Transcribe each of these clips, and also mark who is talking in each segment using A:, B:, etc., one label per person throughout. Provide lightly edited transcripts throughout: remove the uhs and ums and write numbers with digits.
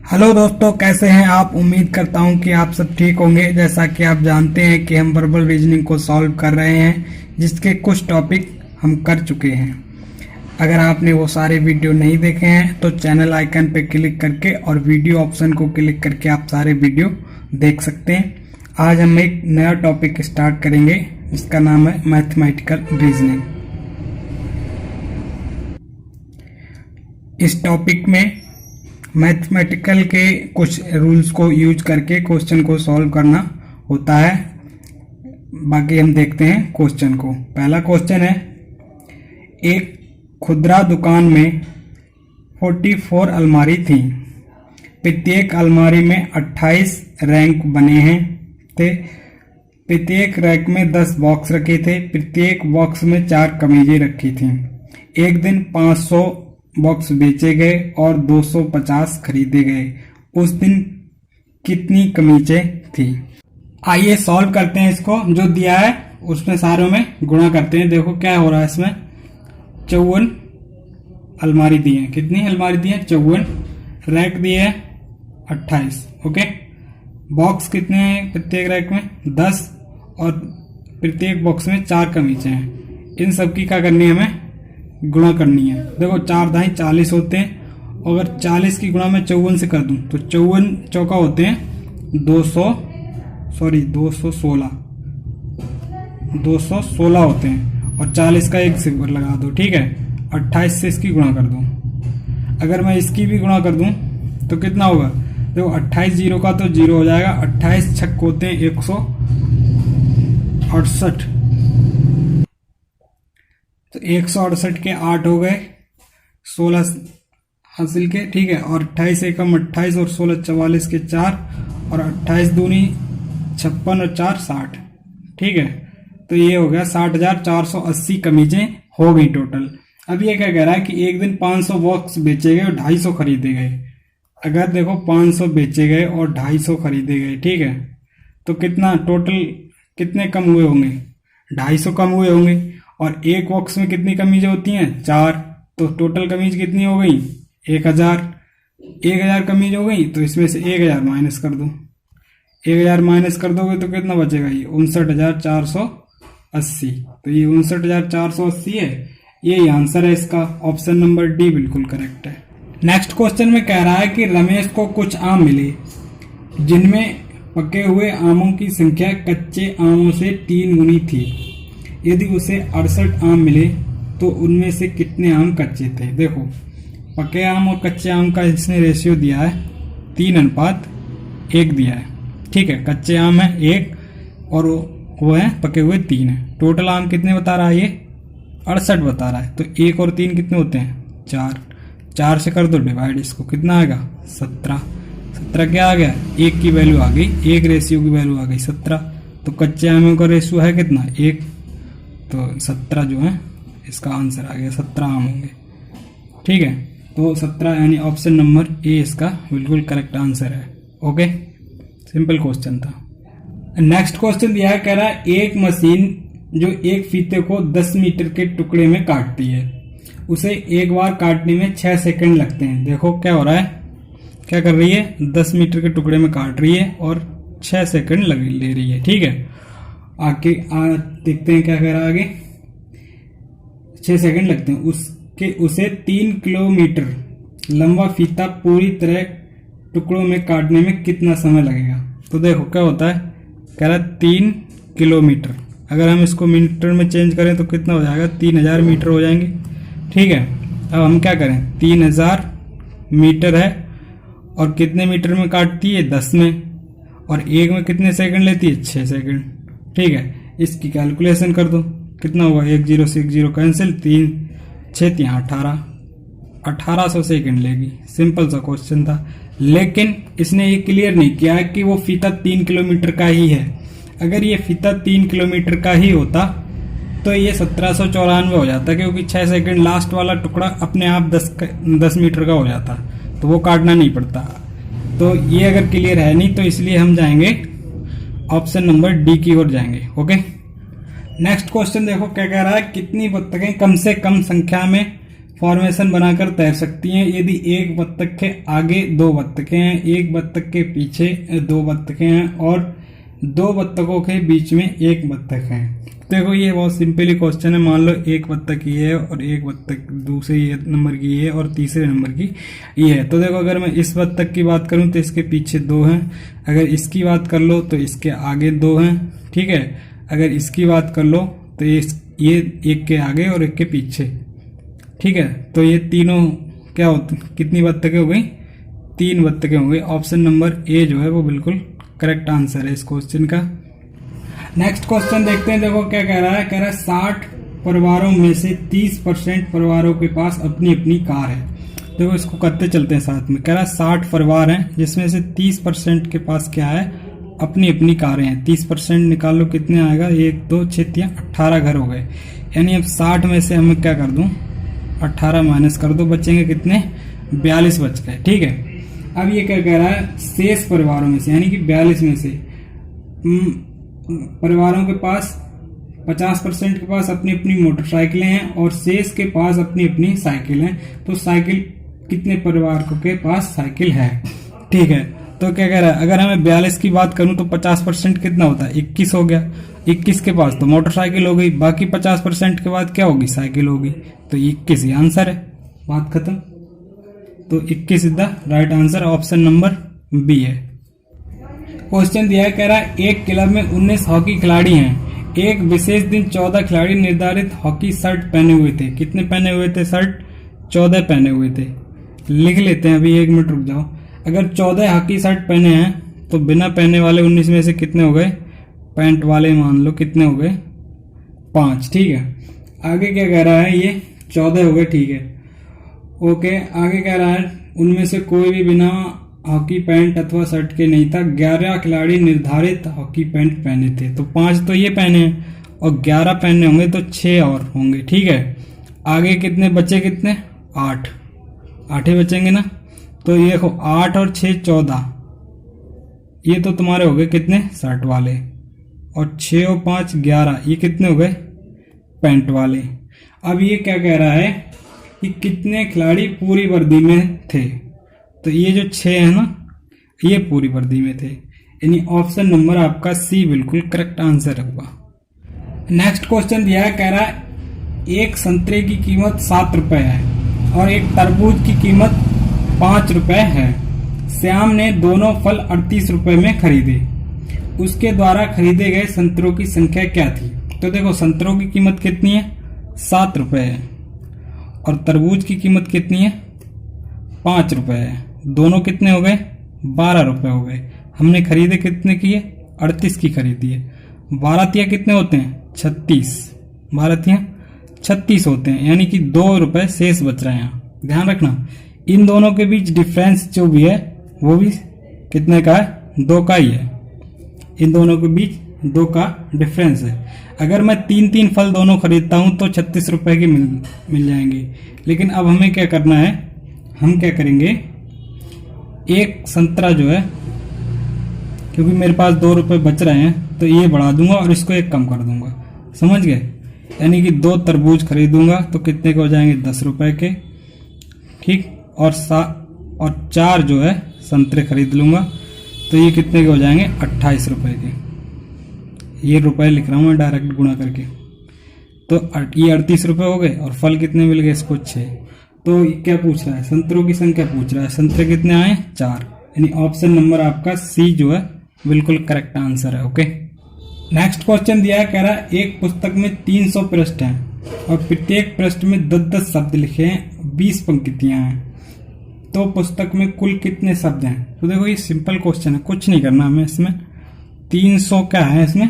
A: Hello दोस्तों, कैसे हैं आप। उम्मीद करता हूं कि आप सब ठीक होंगे। जैसा कि आप जानते हैं कि हम वर्बल रीजनिंग को सॉल्व कर रहे हैं, जिसके कुछ टॉपिक हम कर चुके हैं। अगर आपने वो सारे वीडियो नहीं देखे हैं तो चैनल आइकन पे क्लिक करके और वीडियो ऑप्शन को क्लिक करके आप सारे वीडियो देख सकते हैं। आज हम एक नया टॉपिक स्टार्ट करेंगे जिसका नाम है मैथमेटिकल रीजनिंग। इस टॉपिक में मैथमेटिकल के कुछ रूल्स को यूज करके क्वेश्चन को सॉल्व करना होता है। बाकी हम देखते हैं क्वेश्चन को। पहला क्वेश्चन है, एक खुदरा दुकान में 44 अलमारी थी। प्रत्येक अलमारी में 28 रैंक बने हैं थे। प्रत्येक रैक में 10 बॉक्स रखे थे। प्रत्येक बॉक्स में 4 कमीजें रखी थी। एक दिन 500 बॉक्स बेचे गए और 250 खरीदे गए। उस दिन कितनी कमीजें थी। आइए सॉल्व करते हैं इसको। जो दिया है उसमें सारों में गुणा करते हैं। देखो क्या हो रहा है इसमें। 54 अलमारी दी है। कितनी अलमारी दी है? 54। रैक दिए है 28। ओके। बॉक्स कितने हैं प्रत्येक रैक में? 10 और प्रत्येक बॉक्स में 4 कमीजें हैं। इन सब की क्या करनी है? हमें गुणा करनी है। देखो 4 दाई 40 होते हैं। अगर 40 की गुणा मैं 54 से कर दूं तो 54 चौका होते हैं 216 होते हैं। और 40 का एक सिंबल लगा दो। ठीक है। 28 से इसकी गुणा कर दूं। अगर मैं इसकी भी गुणा कर दूं तो कितना होगा? देखो 28 जीरो का तो 0 हो जाएगा। 28 छक्के होते हैं 168। तो 168 के 8 हो गए, 16 हासिल के। ठीक है। और 28 एकम 28 और 16 44 के 4 और 28 दूनी 56 और 4 60। ठीक है। तो ये हो गया 60,480 कमीजें हो गई टोटल। अब ये क्या कह रहा है कि एक दिन 500 बॉक्स बेचे गए और 250 खरीदे गए। अगर देखो 500 बेचे गए और 250 खरीदे गए, ठीक है, तो कितना टोटल कितने कम हुए होंगे? 250 कम हुए होंगे। और एक बॉक्स में कितनी कमीजें होती हैं? 4। तो टोटल कमीज कितनी हो गई? 1000 कमीज हो गई। तो इसमें से 1000 माइनस कर दो। 1000 माइनस कर दोगे तो कितना बचेगा? ये 59,480। तो ये 59,480 है। ये आंसर है इसका। ऑप्शन नंबर डी बिल्कुल करेक्ट है। नेक्स्ट क्वेश्चन में कह रहा है कि रमेश को कुछ आम मिले जिनमें पके हुए आमों की संख्या कच्चे आमों से 3 गुनी थी। यदि उसे 68 आम मिले तो उनमें से कितने आम कच्चे थे। देखो पके आम और कच्चे आम का इसने रेशियो दिया है 3:1 दिया है। ठीक है। कच्चे आम है 1 और वो है पके हुए 3 है। टोटल आम कितने बता रहा है? ये 68 बता रहा है। तो 1 और 3 कितने होते हैं? 4 से कर दो डिवाइड। इसको कितना आएगा? 17 क्या आ गया? 1 की वैल्यू आ गई। 1 रेशियो की वैल्यू आ गई 17। तो कच्चे आमों का रेशियो है कितना? 1। तो 17 जो है इसका आंसर आ गया। 17 आम होंगे। ठीक है। तो 17 यानी ऑप्शन नंबर ए इसका बिल्कुल करेक्ट आंसर है। ओके। सिंपल क्वेश्चन था। नेक्स्ट क्वेश्चन दिया है, कह रहा है एक मशीन जो एक फीते को 10 मीटर के टुकड़े में काटती है, उसे एक बार काटने में 6 सेकंड लगते हैं। देखो क्या हो रहा है। क्या कर रही है? 10 मीटर के टुकड़े में काट रही है और 6 सेकंड ले रही है। ठीक है। आगे देखते हैं क्या कह रहा है आगे। 6 सेकंड लगते हैं। उसे 3 किलोमीटर लंबा फीता पूरी तरह टुकड़ों में काटने में कितना समय लगेगा। तो देखो क्या होता है। कह रहा है 3 किलोमीटर। अगर हम इसको मीटर में चेंज करें तो कितना हो जाएगा? 3000 मीटर हो जाएंगे। ठीक है। अब हम क्या करें? 3000 मीटर है और कितने मीटर में काटती है? 10 में। और एक में कितने सेकंड लेती है? 6 सेकंड। ठीक है। इसकी कैलकुलेशन कर दो। कितना होगा? 1 0 से 1 0 कैंसिल। 3 6 1800 सेकंड लेगी। सिंपल सा क्वेश्चन था। लेकिन इसने ये क्लियर नहीं किया है कि वो फीता 3 किलोमीटर का ही है। अगर ये फीता 3 किलोमीटर का ही होता तो ये 1794 हो जाता, क्योंकि 6 सेकंड लास्ट वाला टुकड़ा अपने आप 10 मीटर का हो जाता, तो वो काटना नहीं पड़ता। तो ये अगर क्लियर है नहीं तो इसलिए हम जाएंगे ऑप्शन नंबर डी की ओर जाएंगे। ओके। नेक्स्ट क्वेश्चन देखो क्या कह रहा है। कितनी बत्तखें कम से कम संख्या में फॉर्मेशन बनाकर तैर सकती हैं यदि एक बत्तख के आगे 2 बत्तखें हैं, एक बत्तख के पीछे 2 बत्तखें हैं और 2 बत्तखों के बीच में 1 बत्तख है। देखो ये बहुत सिंपली क्वेश्चन है। मान लो एक बत्तख ये है और एक बत्तख दूसरे नंबर की ये है और तीसरे नंबर की ये है। तो देखो अगर मैं इस बत्तख की बात करूं तो इसके पीछे 2 हैं, अगर इसकी बात कर लो तो इसके आगे 2 हैं, ठीक है। अगर इसकी बात कर लो तो ये एक के आगे और एक के पीछे, ठीक है। तो ये तीनों क्या होते, कितनी बत्तखें हो गई? 3 बत्तखें हो गई। ऑप्शन नंबर ए जो है वो बिल्कुल करेक्ट आंसर है इस क्वेश्चन का। नेक्स्ट क्वेश्चन देखते हैं। देखो क्या कह रहा है, 60 परिवारों में से 30% परिवारों के पास अपनी अपनी कार है। देखो इसको करते चलते हैं साथ में। कह रहा है 60 परिवार हैं जिसमें से 30% के पास क्या है, अपनी अपनी कारें हैं। 30% निकाल लो कितने आएगा, 1 2 6 3 18 घर हो गए। यानी अब 60 में से हमें क्या कर दूं, 18 माइनस कर दो, बचेंगे कितने, 42 बच गए, ठीक है। अब ये क्या कह रहा है, शेष परिवारों में से यानी कि 42 में से परिवारों के पास 50% के पास अपनी अपनी मोटरसाइकिलें हैं और शेष के पास अपनी अपनी साइकिल हैं। तो साइकिल कितने परिवार के पास साइकिल है, ठीक है। तो क्या कह रहा है, अगर हमें 42 की बात करूं तो 50% कितना होता है, 21 हो गया। 21 के पास तो मोटरसाइकिल हो गई, बाकी 50% के बाद क्या होगी, साइकिल होगी। तो 21 ही आंसर है, बात खत्म। तो 21 is the right answer, option number B है। क्वेश्चन दिया है, कह रहा है एक क्लब में 19 हॉकी खिलाड़ी हैं। एक विशेष दिन 14 खिलाड़ी निर्धारित हॉकी शर्ट पहने हुए थे। कितने पहने हुए थे शर्ट, 14 पहने हुए थे। लिख लेते हैं अभी, 1 मिनट रुक जाओ। अगर 14 हॉकी शर्ट पहने हैं तो बिना पहने वाले 19 में से कितने हो गए, पैंट वाले मान लो कितने हो गए, 5, ठीक है। आगे क्या कह रहा है, ये 14 हो गए, ठीक है, ओके। आगे कह रहा है उनमें से कोई भी बिना हॉकी पैंट अथवा शर्ट के नहीं था। 11 खिलाड़ी निर्धारित हॉकी पैंट पहने थे। तो 5 तो ये पहने हैं और 11 पहने होंगे तो 6 और होंगे, ठीक है। आगे कितने बचे, कितने, 8 ही बचेंगे ना। तो ये देखो 8 और 6 14, ये तो तुम्हारे हो गए कितने, शर्ट वाले। और 6 और 5 11, ये कितने हो गए, पैंट वाले। अब ये क्या कह रहा है कि कितने खिलाड़ी पूरी वर्दी में थे। तो ये जो 6 है ना, ये पूरी वर्दी में थे। यानी ऑप्शन नंबर आपका सी बिल्कुल करेक्ट आंसर होगा। नेक्स्ट क्वेश्चन दिया है, कह रहा है एक संतरे की कीमत 7 रुपए है और एक तरबूज की कीमत 5 रुपए है। श्याम ने दोनों फल 38 रुपए में खरीदे। उसके द्वारा खरीदे गए संतरों की संख्या क्या थी। तो देखो संतरों की कीमत कितनी है, 7 रुपए है और तरबूज की कीमत कितनी है, 5 रुपए है। दोनों कितने हो गए, 12 रुपए हो गए। हमने खरीदे कितने की है, 38 की खरीदी है। 12 तिया कितने होते हैं, 36। 12 तिया 36 होते हैं, यानी कि 2 रुपए शेष बच रहे हैं। यहाँ ध्यान रखना, इन दोनों के बीच डिफरेंस जो भी है वो भी कितने का है, 2 का ही है। इन दोनों के बीच 2 का डिफरेंस है। अगर मैं 3 फल दोनों खरीदता हूं तो 36 रुपए के मिल जाएंगे। लेकिन अब हमें क्या करना है, हम क्या करेंगे, एक संतरा जो है, क्योंकि मेरे पास 2 रुपए बच रहे हैं तो ये बढ़ा दूंगा और इसको 1 कम कर दूंगा, समझ गए। यानी कि 2 तरबूज खरीदूंगा तो कितने के हो जाएंगे, 10 रुपए के, ठीक। और 4 जो है संतरे खरीद लूंगा तो ये कितने के हो जाएंगे, 28 रुपए के। ये रुपए लिख रहा हूं मैं डायरेक्ट गुणा करके। तो ये 38 रुपए हो गए और फल कितने मिल गए इसको, 6। तो क्या पूछ रहा है, संतरों की संख्या पूछ रहा है। संतरे कितने आए, 4। यानी ऑप्शन नंबर आपका सी जो है बिल्कुल करेक्ट आंसर है, ओके। नेक्स्ट क्वेश्चन दिया है, कह रहा है एक पुस्तक में 300 पृष्ठ हैं और प्रत्येक पृष्ठ में 10-10 शब्द लिखे हैं, 20 पंक्तियां हैं। तो पुस्तक में कुल कितने शब्द हैं। तो देखो ये सिंपल क्वेश्चन है, कुछ नहीं करना हमें इसमें। 300 क्या है, इसमें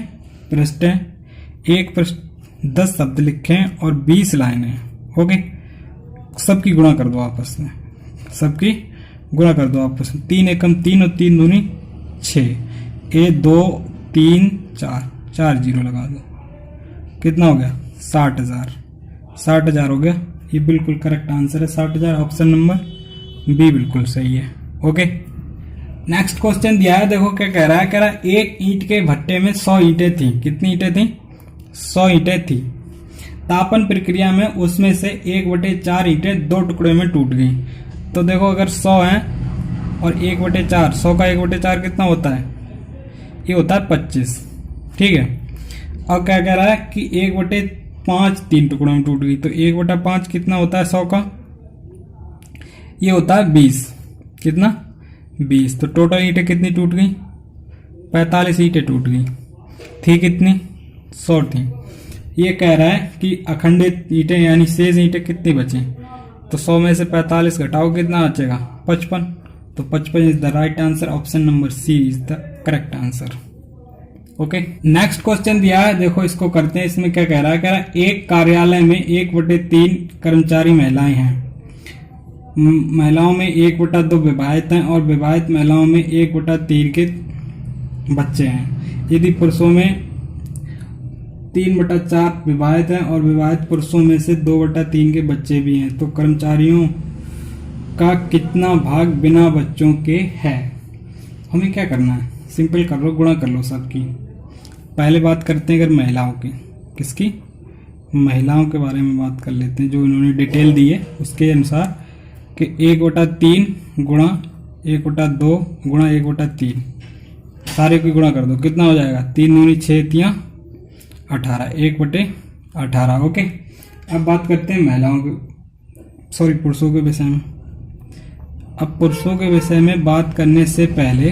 A: पृष्ठ है, एक पृष्ठ 10 शब्द लिखे हैं और 20 लाइनें हैं, ओके। सबकी गुणा कर दो आपस में, सबकी गुणा कर दो आपस में। 3 एकम 3 और 3 दूनी 6, 1 2 3 4 जीरो लगा दो, कितना हो गया, 60,000। 60,000 हो गया, ये बिल्कुल करेक्ट आंसर है 60,000, ऑप्शन नंबर बी बिल्कुल सही है, ओके। नेक्स्ट क्वेश्चन दिया है, देखो क्या कह रहा है, कह रहा है एक ईंट के भट्टे में 100 ईंटें थी। कितनी ईंटें थी, 100 ईंटें थी। तापन प्रक्रिया में उसमें से 1/4 ईंटें 2 टुकड़े में टूट गई। तो देखो अगर 100 है और 1/4, 100 का 1/4 कितना होता है, ये होता है 25। ठीक है, अब क्या कह रहा है कि 1/5 3 टुकड़ों में टूट गई, तो 1/5 कितना होता है 100 का, ये होता है 20। कितना, 20। तो टोटल ईंटें कितनी टूट गई, 45 ईंटें टूट गई थी। कितनी, 100 थी। ये कह रहा है कि अखंडित ईंटें यानी शेष ईंटें कितनी बची, तो 100 में से 45 घटाओ कितना बचेगा, 55। तो 55 is the right answer. Option number C is the correct answer. Okay, next question दिया है, देखो इसको करते हैं। इसमें क्या कह रहा है, एक कार्यालय में 1/3 कर्मचारी महिलाएं हैं। महिलाओं में 1/2 विवाहित हैं और विवाहित महिलाओं में 1/3 के बच्चे हैं। यदि पुरुषों में 3/4 विवाहित हैं और विवाहित पुरुषों में से 2/3 के बच्चे भी हैं, तो कर्मचारियों का कितना भाग बिना बच्चों के है। हमें क्या करना है, सिंपल कर लो, गुणा कर लो सबकी। पहले बात करते हैं अगर महिलाओं की, किसकी, महिलाओं के बारे में बात कर लेते हैं, जो इन्होंने डिटेल दी है उसके अनुसार कि 1/3 गुणा 1/2 गुणा 1/3, सारे की गुणा कर दो, कितना हो जाएगा, 3 दूनी 6 तियां 18, 1/18। ओके, अब बात करते हैं महिलाओं के, सॉरी पुरुषों के विषय में। अब पुरुषों के विषय में बात करने से पहले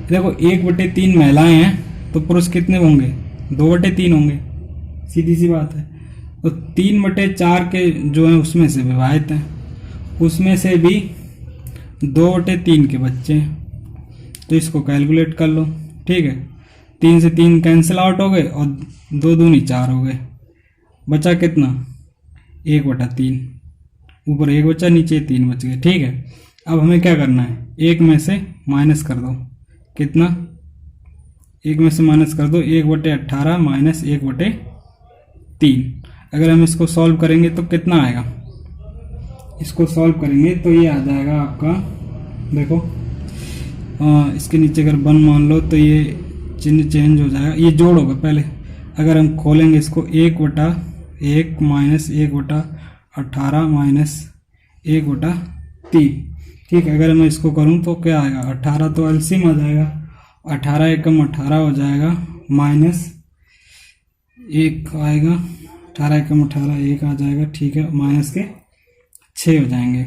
A: देखो 1/3 महिलाएं हैं, तो पुरुष कितने होंगे, 2/3 होंगे, सीधी सी बात है। तो 3/4 के जो है उसमें से विवाहित हैं, उसमें से भी 2/3 के बच्चे हैं, तो इसको कैलकुलेट कर लो। ठीक है, 3 से 3 कैंसिल आउट हो गए और 2 दूनी 4 हो गए, बचा कितना, 1/3, ऊपर 1 बचा, नीचे 3 बच गए। ठीक है, अब हमें क्या करना है, 1 में से माइनस कर दो, कितना, 1 में से माइनस कर दो, 1/18 माइनस 1/3। अगर हम इसको सॉल्व करेंगे तो कितना आएगा, इसको सॉल्व करेंगे तो ये आ जाएगा आपका, देखो इसके नीचे अगर 1 मान लो तो ये चिन्ह चेंज हो जाएगा, ये जोड़ होगा पहले। अगर हम खोलेंगे इसको 1/1 माइनस 1/18 माइनस 1/3। ठीक है, अगर मैं इसको करूं तो क्या आएगा, 18 तो एलसीएम आ जाएगा, 18 एकम 18 हो जाएगा, माइनस 1 आएगा, 18 एकम 18 1 आ जाएगा। ठीक है, माइनस के 6 हो जाएंगे,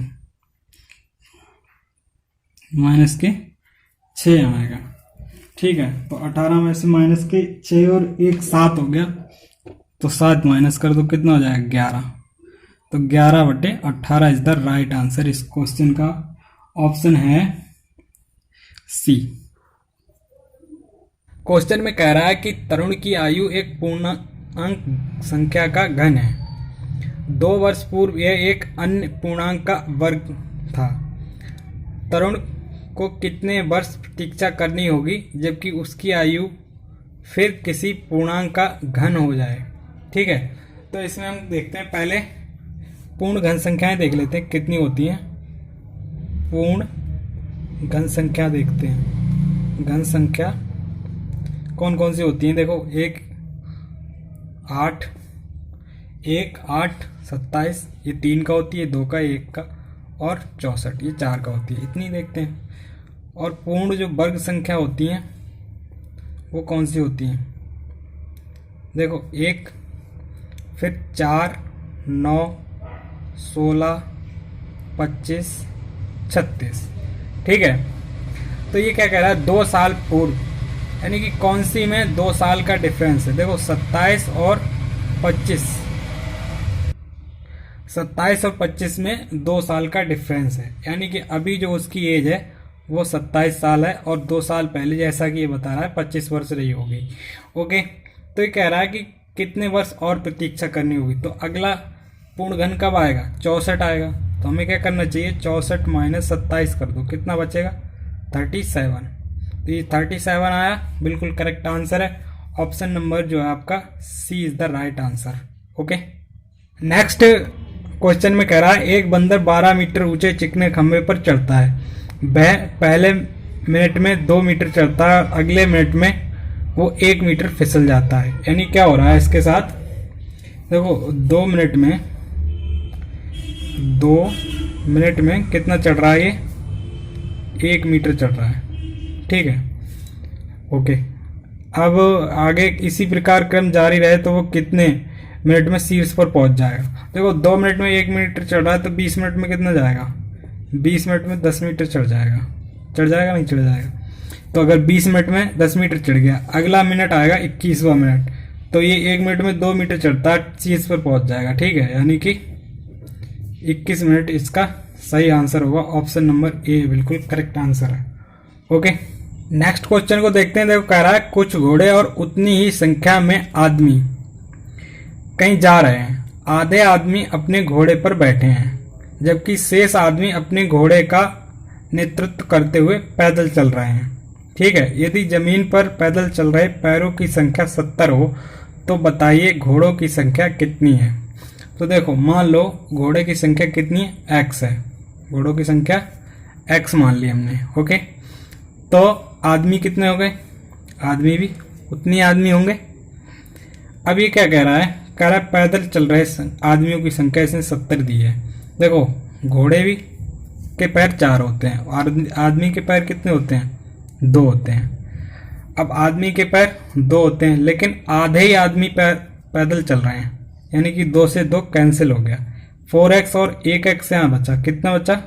A: माइनस के 6 आएगा। ठीक है, तो 18 में से माइनस के 6 और 1 7 हो गया, तो 7 माइनस कर दो, कितना हो जाएगा, 11। तो 11/18 इज द राइट आंसर। इस क्वेश्चन का ऑप्शन है सी। क्वेश्चन में कह रहा है कि तरुण की आयु एक पूर्णांक संख्या का घन है। 2 वर्ष पूर्व यह एक अन्य पूर्णांक का वर्ग था। तरुण को कितने वर्ष प्रतीक्षा करनी होगी जबकि उसकी आयु फिर किसी पूर्णांक का घन हो जाए। ठीक है, तो इसमें हम देखते हैं, पहले पूर्ण घन संख्याएं देख लेते हैं कितनी होती हैं। पूर्ण घन संख्या देखते हैं, घन संख्या कौन कौन सी होती हैं, देखो 1 8 27, ये 3 का होती है, 2 का, 1 का और 64, ये 4 का होती है, इतनी देखते हैं। और पूर्ण जो वर्ग संख्या होती हैं वो कौन सी होती हैं, देखो 1, फिर 4, 9, 16, 25, 36। ठीक है, तो ये क्या कह रहा है, 2 साल पूर्व, यानी कि कौन सी में 2 साल का डिफरेंस है, देखो 27 और 25, 27 और 25 में 2 साल का डिफरेंस है, यानी कि अभी जो उसकी एज है वो 27 साल है और 2 साल पहले जैसा कि ये बता रहा है 25 वर्ष रही होगी। ओके, तो ये कह रहा है कि कितने वर्ष और प्रतीक्षा करनी होगी। तो अगला पूर्ण घन कब आएगा, 64 आएगा। तो हमें क्या करना चाहिए, 64 माइनस 27 कर दो, कितना बचेगा, 37। तो ये 37 आया, बिल्कुल करेक्ट आंसर है। ऑप्शन नंबर जो है आपका C is the right answer. Okay, next question में कह रहा है, एक बंदर 12 मीटर ऊंचे चिकने खंभे पर चढ़ता है। वह पहले मिनट में 2 मीटर चढ़ता है और अगले मिनट में वो 1 मीटर फिसल जाता है। यानी क्या हो रहा है इसके साथ देखो 2 मिनट में कितना चढ़ रहा है ये, 1 मीटर चढ़ रहा है, ठीक है। ओके, अब आगे इसी प्रकार क्रम जारी रहे तो वो कितने मिनट में शीर्ष पर पहुंच जाएगा। देखो 2 मिनट में 1 मीटर चढ़ रहा है तो 20 मिनट में कितना जाएगा, 20 मिनट में 10 मीटर चढ़ जाएगा, नहीं चढ़ जाएगा। तो अगर 20 मिनट में 10 मीटर चढ़ गया, अगला मिनट आएगा 21वां मिनट, तो ये 1 मिनट में 2 मीटर चढ़ता है, शीर्ष पर पहुंच जाएगा, ठीक है। यानी कि 21 मिनट इसका सही आंसर होगा। ऑप्शन नंबर ए बिल्कुल करेक्ट आंसर है। ओके, नेक्स्ट क्वेश्चन को देखते हैं। देखो कह रहा है कुछ घोड़े और उतनी ही संख्या में आदमी कहीं जा रहे हैं। आधे आदमी अपने घोड़े पर बैठे हैं जबकि शेष आदमी अपने घोड़े का नेतृत्व करते हुए पैदल चल रहे हैं, ठीक है। यदि जमीन पर पैदल चल रहे पैरों की संख्या 70 हो तो बताइए घोड़ों की संख्या कितनी है। तो देखो मान लो घोड़े की संख्या कितनी है, x है, घोड़ों की संख्या x मान ली हमने। ओके, तो आदमी कितने हो गए, आदमी भी उतनी आदमी होंगे। अब ये क्या कह रहा है, कह रहा है पैदल चल रहे आदमियों की संख्या इसने 70 दी है। देखो घोड़े भी के पैर 4 होते हैं और आदमी के पैर कितने होते हैं, 2 होते हैं। अब आदमी के पैर 2 होते हैं लेकिन आधे ही आदमी पैदल चल रहे हैं, यानी कि 2 से 2 कैंसिल हो गया। 4x और 1x यहाँ बचा, कितना बचा,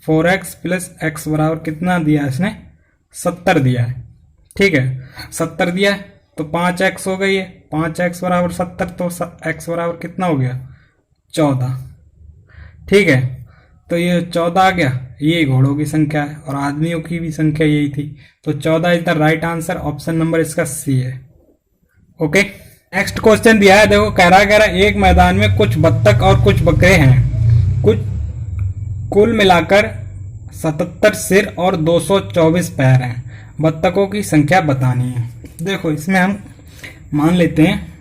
A: 4x प्लस x बराबर कितना दिया इसने, 70 दिया है, ठीक है। 70 दिया है तो 5x हो गई है, 5x बराबर 70, तो x बराबर कितना हो गया, 14, ठीक है। तो ये 14 आ गया, ये घोड़ों की संख्या है और आदमियों की भी संख्या यही थी, तो 14 is the right answer. Option number इसका सी है। ओके, नेक्स्ट क्वेश्चन दिया है। देखो कह रहा एक मैदान में कुछ बत्तख और कुछ बकरे हैं, कुल मिलाकर 77 सिर और 224 पैर हैं, बत्तखों की संख्या बतानी है। देखो इसमें हम मान लेते हैं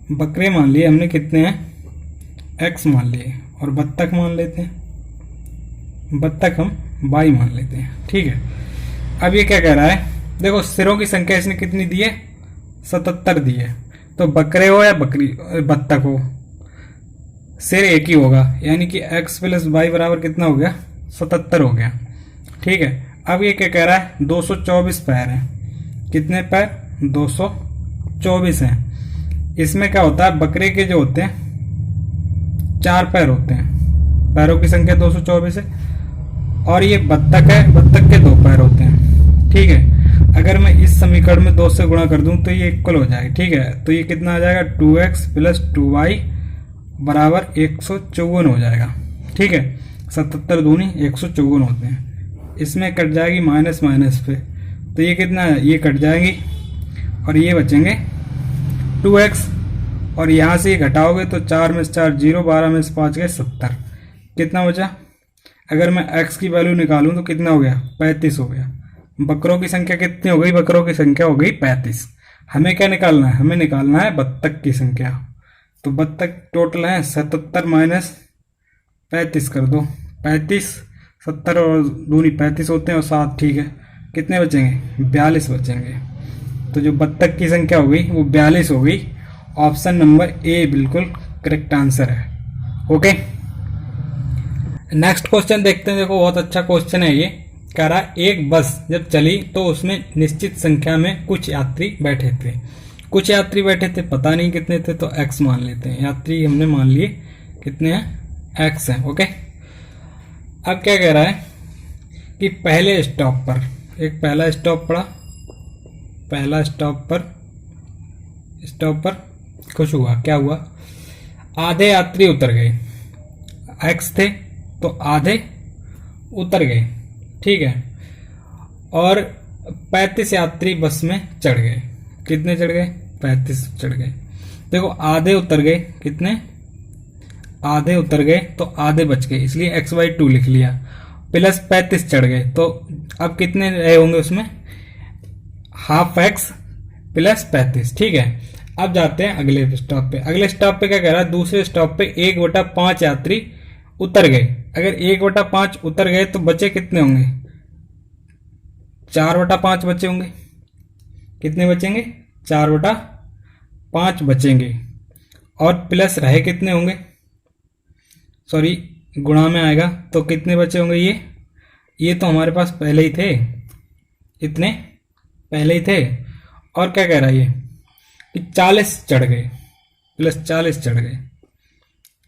A: बकरे मान लिए हमने, कितने हैं, x मान लिए, और बत्तख मान लेते हैं, बत्तख हम y मान लेते हैं, ठीक है। अब ये क्या कह रहा है, देखो सिरों की संख्या इसने कितनी दी है, 77 दी है। तो बकरे हो या बत्तख हो, सिर एक ही होगा, यानी कि x प्लस y बराबर कितना हो गया, 77 हो गया, ठीक है। अब ये क्या कह रहा है, 224 पैर हैं, कितने पैर, 224 हैं। इसमें क्या होता है, बकरे के जो होते हैं 4 पैर होते हैं, पैरों की संख्या 224 है, और ये बत्तख है, बत्तख के 2 पैर होते हैं, ठीक है। अगर मैं इस समीकरण में 2 से गुणा कर दूं तो ये इक्वल हो जाएगा, ठीक है। तो ये कितना आ जाएगा, 2x प्लस 2y बराबर 154 हो जाएगा, ठीक है। 77 दूनी 154 होते हैं, इसमें कट जाएगी माइनस माइनस पे, तो ये कितना है, ये कट जाएंगी और ये बचेंगे 2x, और यहाँ से ये घटाओगे तो 4 में से 4 0, 12 में से 5 गए 70, कितना बचा। अगर मैं x की वैल्यू निकालूं तो कितना हो गया, 35 हो गया। बकरों की संख्या कितनी हो गई, बकरों की संख्या हो गई 35। हमें क्या निकालना है, हमें निकालना है बत्तख की संख्या। तो बत्तख टोटल है 77 माइनस 35 कर दो, 35, 70 और दूनी 35 होते हैं और 7, ठीक है। कितने बचेंगे, 42 बचेंगे। तो जो बत्तख की संख्या हो गई वो 42 हो गई। ऑप्शन नंबर ए बिल्कुल करेक्ट आंसर है। ओके, नेक्स्ट क्वेश्चन देखते हैं। देखो बहुत अच्छा क्वेश्चन है ये। कह रहा है एक बस जब चली तो उसमें निश्चित संख्या में कुछ यात्री बैठे थे। कुछ यात्री बैठे थे, पता नहीं कितने थे, तो x मान लेते हैं। यात्री हमने मान लिए कितने हैं, x हैं। ओके, अब क्या कह रहा है कि पहले स्टॉप पर, एक पहला स्टॉप पड़ा, पहला स्टॉप पर कुछ हुआ, क्या हुआ, आधे यात्री उतर गए, x थे तो आधे उतर गए, ठीक है। और 35 यात्री बस में चढ़ गए। कितने चढ़ गए, 35 चढ़ गए। देखो आधे उतर गए, कितने, आधे उतर गए तो आधे बच गए, इसलिए x/2 लिख लिया, प्लस 35 चढ़ गए। तो अब कितने रहे होंगे उसमें, हाफ x प्लस 35, ठीक है। अब जाते हैं अगले स्टॉप पे। अगले स्टॉप पे क्या कह रहा है, दूसरे स्टॉप पे 1/5 यात्री उतर गए। अगर 1/5 उतर गए तो बचे कितने होंगे, 4/5 बचे होंगे। कितने बचेंगे, 4/5 बचेंगे। और प्लस रहे कितने होंगे, सॉरी गुणा में आएगा तो कितने बचे होंगे, ये तो हमारे पास पहले ही थे, इतने पहले ही थे। और क्या कह रहा है ये कि 40 चढ़ गए, प्लस 40 चढ़ गए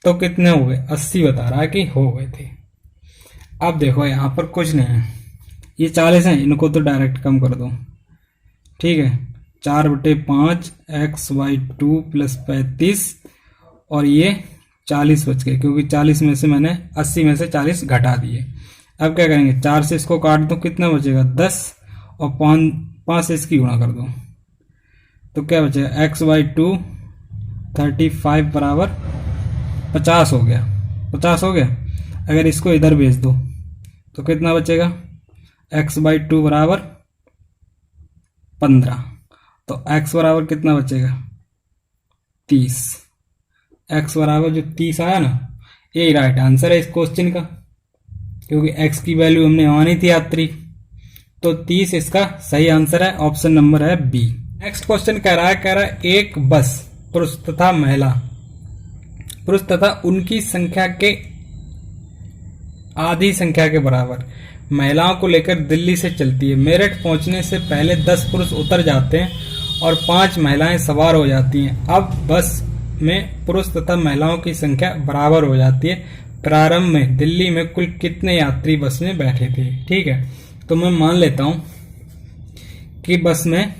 A: तो कितने हो गए, 80 बता रहा है कि हो गए थे। अब देखो यहाँ पर कुछ नहीं है, ये 40 हैं, इनको तो डायरेक्ट कम कर दो, ठीक है। 4/5 XY2 + 35 और ये 40 बच गए, क्योंकि 40 में से मैंने 80 में से 40 घटा दिए। अब क्या करेंगे, 4 से इसको काट दो, कितना बचेगा 10, और 5 से इसकी गुणा कर दो तो क्या बचेगा, XY2 35 बराबर 50 हो गया, 50 हो गया। अगर इसको इधर भेज दो तो कितना बचेगा, XY2 बराबर 15, तो x बराबर कितना बचेगा 30। x बराबर जो 30 आया ना, यही राइट आंसर है इस क्वेश्चन का, क्योंकि x की वैल्यू हमने वहां नहीं थी याद थी, तो 30 इसका सही आंसर है, ऑप्शन नंबर है बी। नेक्स्ट क्वेश्चन कह रहा है एक बस पुरुष तथा महिला, पुरुष तथा उनकी संख्या के आधी संख्या के बराबर महिलाओं को लेकर दिल्ली से चलती है। मेरठ पहुंचने से पहले 10 पुरुष उतर जाते हैं और 5 महिलाएं सवार हो जाती हैं। अब बस में पुरुष तथा महिलाओं की संख्या बराबर हो जाती है। प्रारंभ में दिल्ली में कुल कितने यात्री बस में बैठे थे, ठीक है। तो मैं मान लेता हूं कि बस में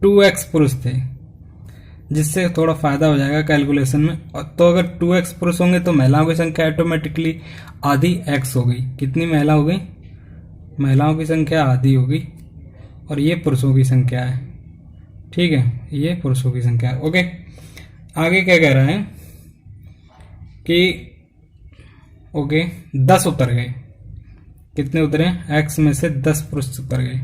A: 2x पुरुष थे, जिससे थोड़ा फायदा हो जाएगा कैलकुलेशन में। तो अगर 2x पुरुष होंगे तो महिलाओं की संख्या ऑटोमेटिकली आधी x हो गई। कितनी महिला हो गई, महिलाओं की संख्या आधी होगी, और ये पुरुषों की संख्या है, ठीक है, ये पुरुषों की संख्या है। ओके, आगे क्या कह रहा है कि ओके 10 उतर गए, कितने उतरे, x में से 10 पुरुष उतर गए,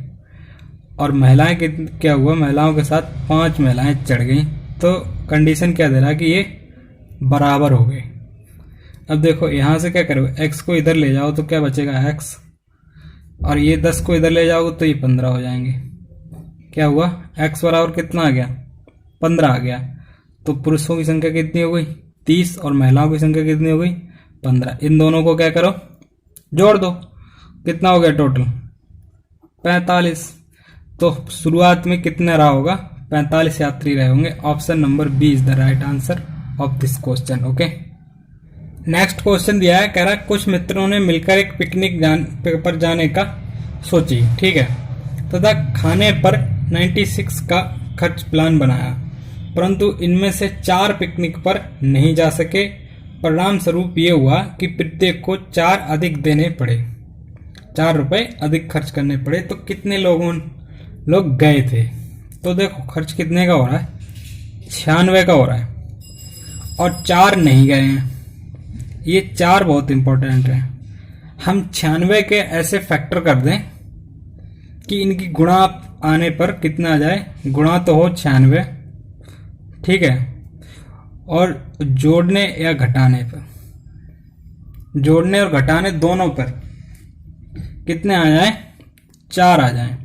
A: और महिलाएं क्या हुआ, महिलाओं के साथ 5 महिलाएं चढ़ गई। तो कंडीशन क्या दे रहा है कि ये बराबर हो गए। अब देखो यहां से क्या करोगे, x को इधर ले जाओ तो क्या बचेगा x, और ये 10 को इधर ले जाओगे तो ये 15 हो जाएंगे। क्या हुआ, x बराबर कितना आ गया, 15 आ गया। तो पुरुषों की संख्या कितनी हो गई 30, और महिलाओं की संख्या कितनी हो गई 15। इन दोनों को क्या करो, जोड़ दो, कितना हो गया टोटल 45। तो शुरुआत में कितना रहा होगा, 45 यात्री रहे होंगे। Option number B is the right answer of this question. Okay, next question दिया है, कह रहा है कुछ मित्रों ने मिलकर एक पिकनिक पर जाने का सोची, ठीक है, तथा खाने पर 96 का खर्च प्लान बनाया, परंतु इनमें से 4 पिकनिक पर नहीं जा सके। परिणाम स्वरूप ये हुआ कि प्रत्येक को 4 अधिक देने पड़े, 4 रुपए अधिक खर्च करने पड़े। तो कितने लोग गए थे, तो देखो खर्च कितने का हो रहा है, 96 का हो रहा है, और 4 नहीं गए हैं। ये 4 बहुत इंपॉर्टेंट है। हम 96 के ऐसे फैक्टर कर दें कि इनकी गुणा आने पर कितना आ जाए, गुणा तो हो 96, ठीक है, और जोड़ने या घटाने पर, जोड़ने और घटाने दोनों पर कितने आ जाए, 4 आ जाए,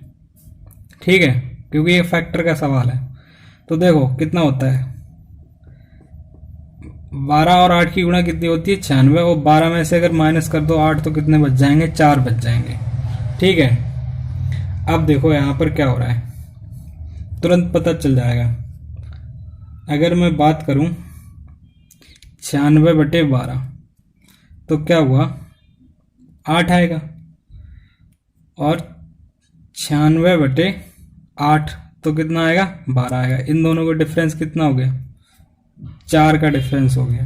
A: ठीक है, क्योंकि ये फैक्टर का सवाल है। तो देखो कितना होता है, 12 और 8 की गुणा कितनी होती है 96, और 12 में से अगर माइनस कर दो 8 तो कितने बच जाएंगे, 4 बच जाएंगे, ठीक है। अब देखो यहां पर क्या हो रहा है, तुरंत पता चल जाएगा। अगर मैं बात करूं 96/12 तो क्या हुआ, 8 आएगा, और 96/8 तो कितना आएगा, 12 आएगा। इन दोनों का डिफरेंस कितना हो गया, 4 का डिफरेंस हो गया।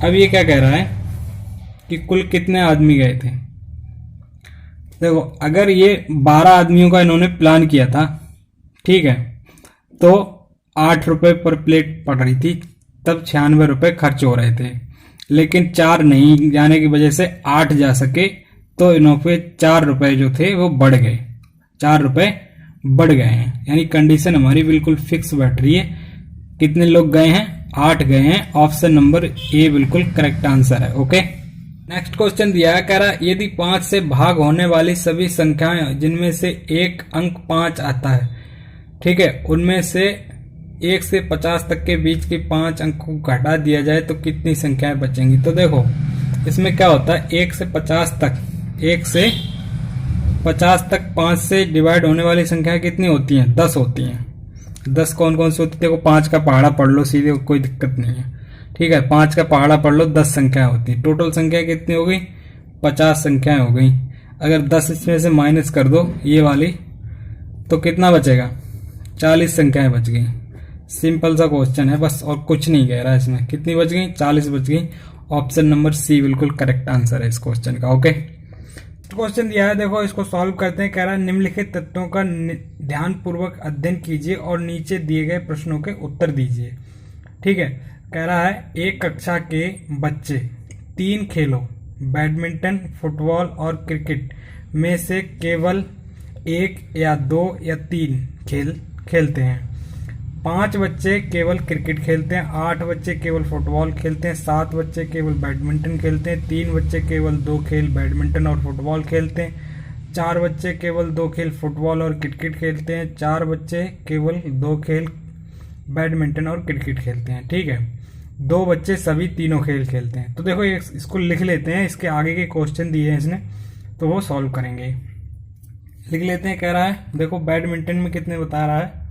A: अब ये क्या कह रहा है कि कुल कितने आदमी गए थे। देखो अगर ये 12 आदमियों का इन्होंने प्लान किया था, ठीक है, तो 8 रुपए पर प्लेट पड़ रही थी, तब 96 रुपए खर्च हो रहे थे। लेकिन 4 नहीं जाने की वजह से 8 जा सके, तो इन्हों पे 4 रुपए जो थे वो बढ़ गए, 4 रुपए बढ़ गए हैं। यानी कंडीशन हमारी बिल्कुल फिक्स बैठ रही है। कितने लोग गए हैं, 8 गए हैं। ऑप्शन नंबर ए बिल्कुल करेक्ट आंसर है। ओके, नेक्स्ट क्वेश्चन दिया है, कह रहा है यदि 5 से भाग होने वाली सभी संख्याएं जिनमें से एक अंक 5 आता है, ठीक है, उनमें से 1 से 50 तक के बीच के 5 अंक को घटा दिया जाए तो कितनी संख्याएं बचेंगी। तो देखो इसमें क्या होता है, 1 से 50 तक 5 से डिवाइड होने वाली संख्या कितनी होती हैं, 10 होती हैं। 10 कौन कौन सी होती है, देखो 5 का पहाड़ा पढ़ लो सीधे, कोई दिक्कत नहीं है, ठीक है। 5 का पहाड़ा पढ़ लो, 10 संख्या होती है। टोटल संख्या कितनी हो गई, 50 संख्याएं हो गई। अगर 10 इसमें से माइनस कर दो ये वाली तो कितना बचेगा, 40 संख्याएं बच गई। सिंपल सा क्वेश्चन है बस, और कुछ नहीं कह रहा है इसमें। कितनी बच गई, 40 बच गई। ऑप्शन नंबर सी बिल्कुल करेक्ट आंसर है इस क्वेश्चन का। ओके, क्वेश्चन दिया है, देखो इसको सॉल्व करते हैं। कह रहा है निम्नलिखित तत्वों का ध्यानपूर्वक अध्ययन कीजिए और नीचे दिए गए प्रश्नों के उत्तर दीजिए। ठीक है, कह रहा है एक कक्षा के बच्चे 3 खेलों बैडमिंटन, फुटबॉल और क्रिकेट में से केवल 1 या 2 या 3 खेल खेलते हैं। 5 बच्चे केवल क्रिकेट खेलते हैं, 8 बच्चे केवल फुटबॉल खेलते हैं, 7 बच्चे केवल बैडमिंटन खेलते हैं, 3 बच्चे केवल 2 खेल बैडमिंटन और फुटबॉल खेलते हैं, 4 बच्चे केवल 2 खेल फुटबॉल और क्रिकेट खेलते हैं, 4 बच्चे केवल 2 खेल बैडमिंटन और क्रिकेट खेलते हैं। ठीक है, 2 बच्चे सभी तीनों खेल खेलते हैं। तो देखो इसको लिख लेते हैं, इसके आगे के क्वेश्चन दिए हैं इसने तो वो सॉल्व करेंगे। लिख लेते हैं। कह रहा है देखो बैडमिंटन में कितने बता रहा है,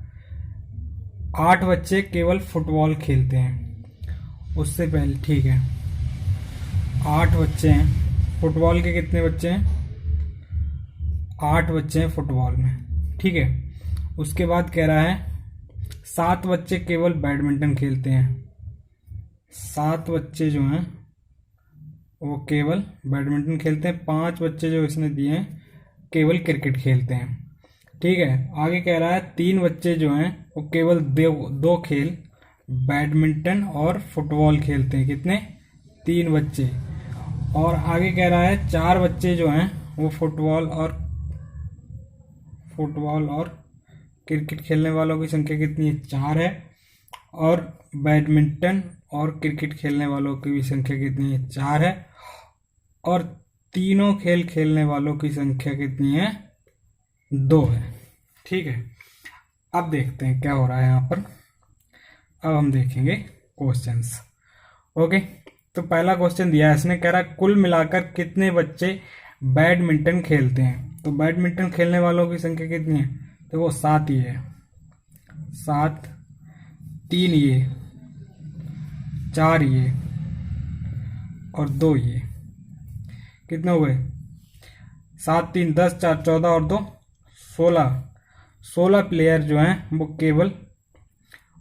A: 8 बच्चे केवल फुटबॉल खेलते हैं। उससे पहले ठीक है 8 बच्चे हैं, फुटबॉल के कितने बच्चे हैं, 8 बच्चे हैं फुटबॉल में। ठीक है, उसके बाद कह रहा है 7 बच्चे केवल बैडमिंटन खेलते हैं। 7 बच्चे जो हैं वो केवल बैडमिंटन खेलते हैं। 5 बच्चे जो इसने दिए हैं केवल क्रिकेट खेलते हैं। ठीक है, आगे कह रहा है 3 बच्चे जो हैं वो केवल 2 खेल बैडमिंटन और फुटबॉल खेलते हैं। कितने, 3 बच्चे। और आगे कह रहा है 4 बच्चे जो हैं वो फुटबॉल और क्रिकेट खेलने वालों की संख्या कितनी है, 4 है। और बैडमिंटन और क्रिकेट खेलने वालों की भी संख्या कितनी है, 4 है। और तीनों खेल खेलने वालों की संख्या कितनी है, 2 है। ठीक है, अब देखते हैं क्या हो रहा है यहाँ पर। अब हम देखेंगे क्वेश्चंस। ओके, तो पहला क्वेश्चन दिया है इसने, कह रहा है कुल मिलाकर कितने बच्चे बैडमिंटन खेलते हैं। तो बैडमिंटन खेलने वालों की संख्या कितनी है, तो वो 7 ही है। 7, 3 ये, 4 ये और 2 ये, कितने हो गए, 7, 3, 10, 4, 14 और 2, 16 प्लेयर जो हैं वो केवल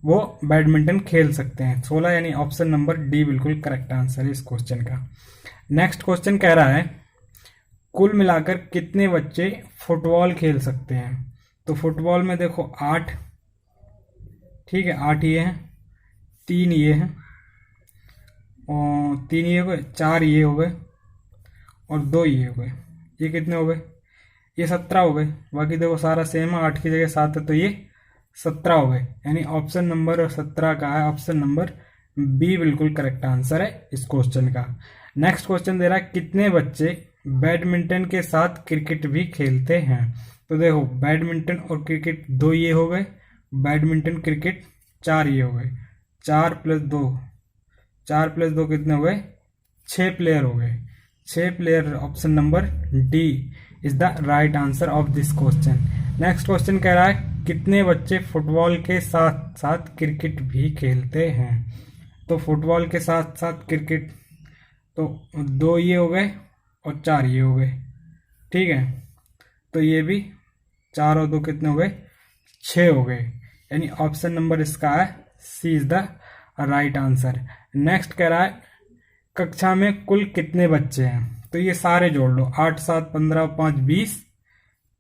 A: वो बैडमिंटन खेल सकते हैं। 16 यानी ऑप्शन नंबर डी बिल्कुल करेक्ट आंसर है इस क्वेश्चन का। नेक्स्ट क्वेश्चन कह रहा है कुल मिलाकर कितने बच्चे फुटबॉल खेल सकते हैं। तो फुटबॉल में देखो 8, ठीक है 8 ये हैं, 3 ये हैं और 3 ये हो गए, 4 ये हो गए और 2 ये हो गए। ये कितने हो गए, ये 17 हो गए। बाकी देखो सारा सेम है, 8 की जगह 7 है तो ये 17 हो गए। यानी ऑप्शन नंबर 17 का है ऑप्शन नंबर बी बिल्कुल करेक्ट आंसर है इस क्वेश्चन का। नेक्स्ट क्वेश्चन दे रहा है कितने बच्चे बैडमिंटन के साथ क्रिकेट भी खेलते हैं। तो देखो बैडमिंटन और क्रिकेट 2 ये हो गए, बैडमिंटन क्रिकेट 4 ये हो गए। 4 + 2 कितने हो गए, 6 प्लेयर हो गए। 6 player, option number D is the right answer of this question. Next question कह रहा है कितने बच्चे फुटबॉल के साथ साथ क्रिकेट भी खेलते हैं। तो फुटबॉल के साथ साथ क्रिकेट तो 2 ये हो गए और 4 ये हो गए। ठीक है, तो ये भी 4 और 2 कितने हो गए, 6 हो गए। यानी ऑप्शन नंबर इसका है C is the right answer. Next कह रहा है कक्षा में कुल कितने बच्चे हैं। तो ये सारे जोड़ लो, 8, 7, 15, 5, 20,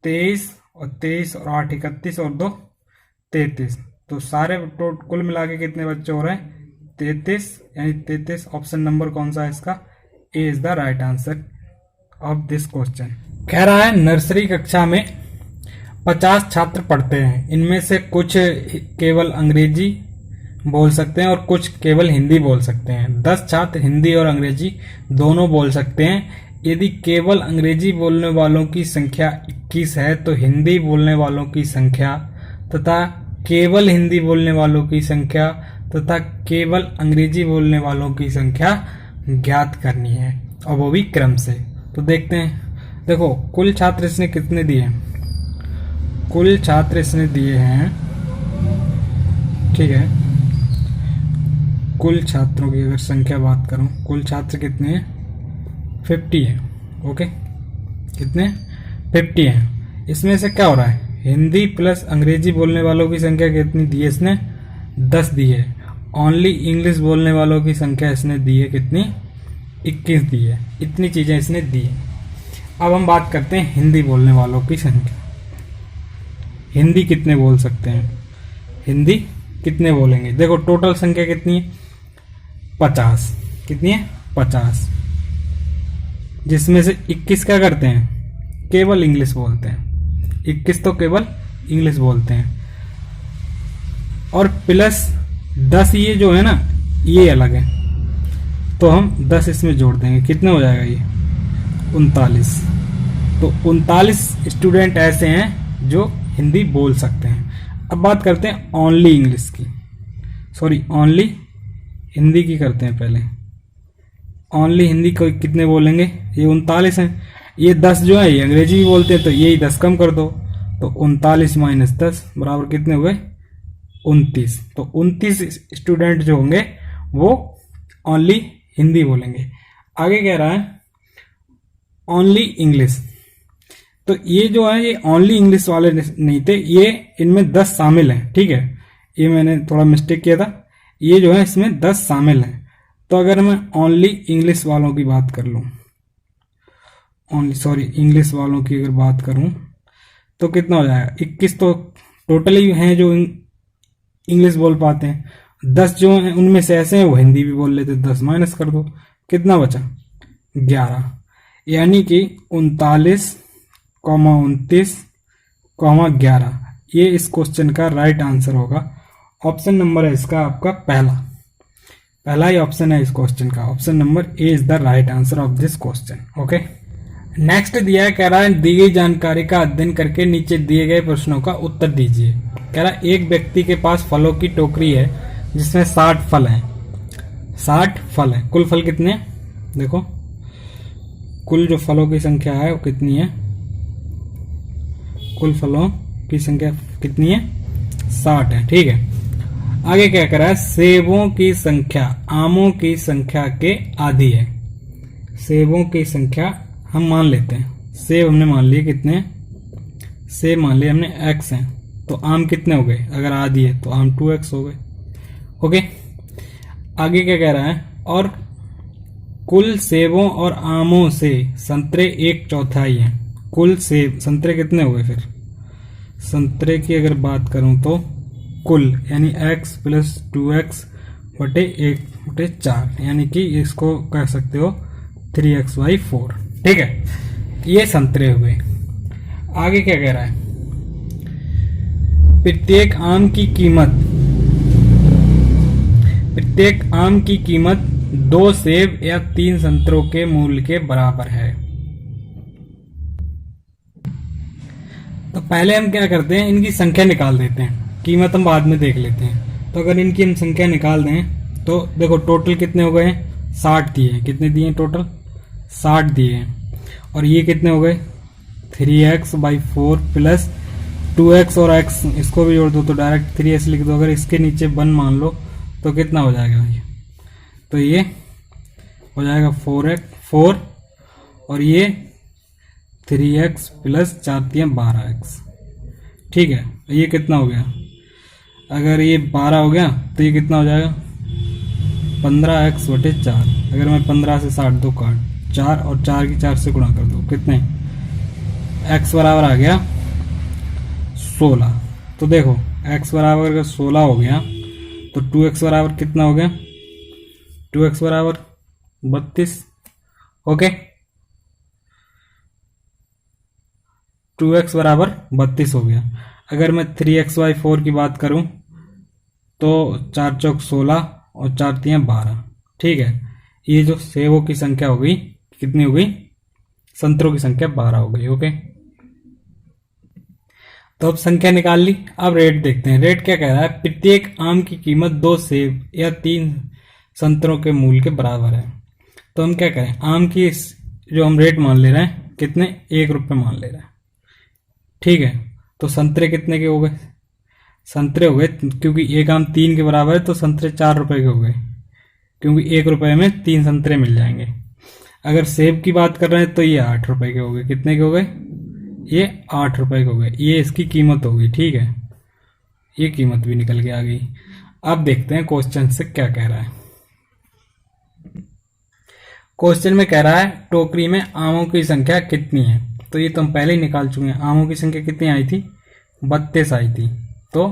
A: 23 और 23 और 8, 31 और 2, 33। तो सारे कुल मिला के कितने बच्चे हो रहे हैं, 33। यानी 33 ऑप्शन नंबर कौन सा है इसका, A is the right answer of this question. कह रहा है नर्सरी कक्षा में 50 छात्र पढ़ते हैं, इनमें से कुछ केवल अंग्रेजी बोल सकते हैं और कुछ केवल हिंदी बोल सकते हैं। 10 छात्र हिंदी और अंग्रेजी दोनों बोल सकते हैं। यदि केवल अंग्रेजी बोलने वालों की संख्या 21 है तो हिंदी बोलने वालों की संख्या तथा केवल हिंदी बोलने वालों की संख्या तथा केवल अंग्रेजी बोलने वालों की संख्या ज्ञात करनी है, और वो भी क्रम से। तो देखते हैं, देखो कुल छात्र इसने कितने दिए हैं, कुल छात्र इसने दिए हैं, ठीक है, कुल छात्रों की अगर संख्या बात करूं, कुल छात्र कितने हैं, 50 है। ओके, कितने, 50 हैं। इसमें से क्या हो रहा है, हिंदी प्लस अंग्रेजी बोलने वालों की संख्या कितनी दी है इसने, 10 दी है। ओनली इंग्लिश बोलने वालों की संख्या इसने दी है कितनी, 21 दी है। इतनी चीजें इसने दी है। अब हम बात करते हैं हिंदी बोलने वालों की संख्या। हिंदी कितने बोल सकते हैं, हिंदी कितने बोलेंगे, देखो टोटल संख्या कितनी है, 50। कितनी है, 50, जिसमें से 21 क्या करते हैं, केवल इंग्लिश बोलते हैं। 21 तो केवल इंग्लिश बोलते हैं, और प्लस 10 ये जो है ना, ये अलग है, तो हम 10 इसमें जोड़ देंगे, कितने हो जाएगा ये, 39। तो 39 स्टूडेंट ऐसे हैं जो हिंदी बोल सकते हैं। अब बात करते हैं ओनली इंग्लिश की, सॉरी ओनली हिंदी की करते हैं पहले। ओनली हिंदी को कितने बोलेंगे, ये 39 हैं। ये 10 जो है ये अंग्रेजी भी बोलते हैं, तो यही 10 कम कर दो, तो 39 माइनस 10 बराबर कितने हुए, 29। तो 29 स्टूडेंट जो होंगे वो ओनली हिंदी बोलेंगे। आगे कह रहा है ओनली इंग्लिश, तो ये जो है ये ओनली इंग्लिश वाले नहीं थे, ये इनमें 10 शामिल हैं, ठीक है, ये मैंने थोड़ा मिस्टेक किया था, ये जो है इसमें 10 शामिल हैं। तो अगर मैं ओनली इंग्लिश वालों की बात कर लूं, ओनली सॉरी इंग्लिश वालों की अगर बात करूं तो कितना हो जाएगा, 21 तो टोटली हैं जो इंग्लिश बोल पाते हैं, 10 जो हैं उनमें से ऐसे हैं वो हिंदी भी बोल लेते, 10 माइनस कर दो, कितना बचा, 11। यानी कि 39, 29, 11, ये इस क्वेश्चन का राइट आंसर होगा। ऑप्शन नंबर है इसका आपका पहला ही ऑप्शन है इस क्वेश्चन का, option number A is the right answer of this question. Okay, next दिया है, कह रहा है दी गई जानकारी का अध्ययन करके नीचे दिए गए प्रश्नों का उत्तर दीजिए। कह रहा है एक व्यक्ति के पास फलों की टोकरी है जिसमें 60 फल हैं, 60 फल हैं, कुल फल कितने हैं, देखो कुल जो फलों की संख्या है वो कितनी है, कुल फलों की संख्या कितनी है, 60 है, ठीक है। आगे क्या कह रहा है, सेबों की संख्या आमों की संख्या के आधी है। सेबों की संख्या हम मान लेते हैं, सेब हमने मान लिए कितने, सेब मान लिए हमने x हैं, तो आम कितने हो गए, अगर आधी है तो आम 2x हो गए। ओके, आगे क्या कह रहा है, और कुल सेबों और आमों से संतरे 1/4 हैं। कुल सेब संतरे कितने हो गए, फिर संतरे की अगर बात करूं तो कुल यानी x + 2x / 1/4, यानी कि इसको कह सकते हो 3x/4, ठीक है, ये संतरे हुए। आगे क्या कह रहा है, प्रत्येक आम की कीमत 2 सेब या 3 संतरों के मूल्य के बराबर है। तो पहले हम क्या करते हैं, इनकी संख्या निकाल देते हैं, कीमत हम बाद में देख लेते हैं। तो अगर इनकी हम संख्या निकाल दें तो देखो टोटल कितने हो गए, 60 दिए हैं, कितने दिए हैं टोटल, 60 दिए हैं, और ये कितने हो गए, 3x/4 + 2x और x इसको भी जोड़ दो तो डायरेक्ट 3x लिख दो, अगर इसके नीचे 1 मान लो तो कितना हो जाएगा ये, तो ये हो जाएगा 4 और ये 3x + 4 × 12x, ठीक है। ये कितना हो गया, अगर ये 12 हो गया तो ये कितना हो जाएगा, 15x/4। अगर मैं 15 से 60 दो काट, 4 और 4 की 4 से गुणा कर दो, कितने, x बराबर आ गया 16। तो देखो x बराबर अगर 16 हो गया तो 2x बराबर कितना हो गया, 2x बराबर 32। ओके, 2x बराबर 32 हो गया। अगर मैं 3x/4 की बात करूं तो 4 चौक 16 और 4 तियां 12, ठीक है। ये जो सेबों की संख्या हो गई कितनी हो गई, संतरों की संख्या 12 हो गई। ओके, तो अब संख्या निकाल ली। अब रेट देखते हैं। रेट क्या कह रहा है, प्रत्येक आम की कीमत 2 सेब या 3 संतरों के मूल्य के बराबर है। तो हम क्या करें, आम की जो हम रेट मान ले रहे हैं कितने, 1 रुपये मान ले रहे हैं, ठीक है। तो संतरे कितने के हो गए, संतरे हो गए, क्योंकि एक आम 3 के बराबर है तो संतरे 4 रुपए के हो गए, क्योंकि 1 रुपये में 3 संतरे मिल जाएंगे। अगर सेब की बात कर रहे हैं तो ये 8 रुपए के हो गए। कितने के हो गए, ये 8 रुपए के हो गए। ये इसकी कीमत होगी, ठीक है, ये कीमत भी निकल के आ गई। अब देखते हैं क्वेश्चन से क्या कह रहा है। क्वेश्चन में कह रहा है टोकरी में आमों की संख्या कितनी है। तो ये तो हम पहले ही निकाल चुके हैं। आमों की संख्या कितनी आई थी, 32 आई थी। तो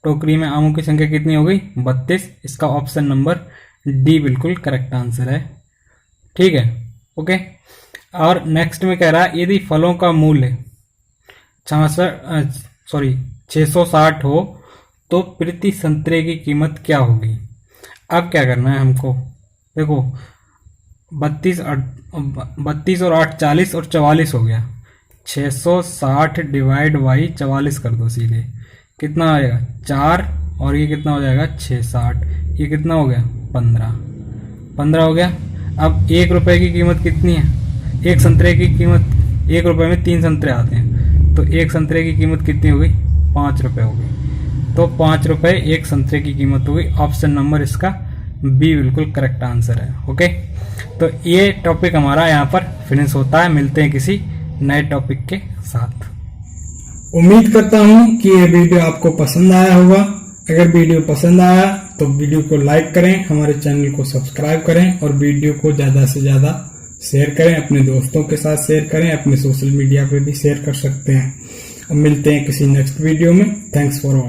A: टोकरी में आमों की संख्या कितनी हो गई, 32। इसका ऑप्शन नंबर डी बिल्कुल करेक्ट आंसर है, ठीक है, ओके। और नेक्स्ट में कह रहा है यदि फलों का मूल्य 660 हो तो प्रति संतरे की कीमत क्या होगी। अब क्या करना है हमको, देखो 32 और 8 40 और 44 हो गया। 660 डिवाइड बाई 44 कर दो सीधे, कितना आएगा 4, और ये कितना हो जाएगा 660, ये कितना हो गया 15 हो गया। अब 1 रुपए की कीमत कितनी है, एक संतरे की कीमत 1 रुपए में 3 संतरे आते हैं, तो एक संतरे की कीमत कितनी हो गई, 5 रुपए हो गई। तो 5 रुपए एक संतरे की कीमत हो गई। ऑप्शन नंबर इसका बी बिल्कुल करेक्ट आंसर है, ओके। तो ये टॉपिक हमारा यहाँ पर फिनिश होता है। मिलते हैं किसी नए टॉपिक के साथ।
B: उम्मीद करता हूँ कि ये वीडियो आपको पसंद आया होगा। अगर वीडियो पसंद आया तो वीडियो को लाइक करें, हमारे चैनल को सब्सक्राइब करें और वीडियो को ज़्यादा से ज़्यादा शेयर करें, अपने दोस्तों के साथ शेयर करें, अपने सोशल मीडिया पे भी शेयर कर सकते हैं। अब मिलते हैं किसी नेक्स्ट वीडियो में। Thanks for watching.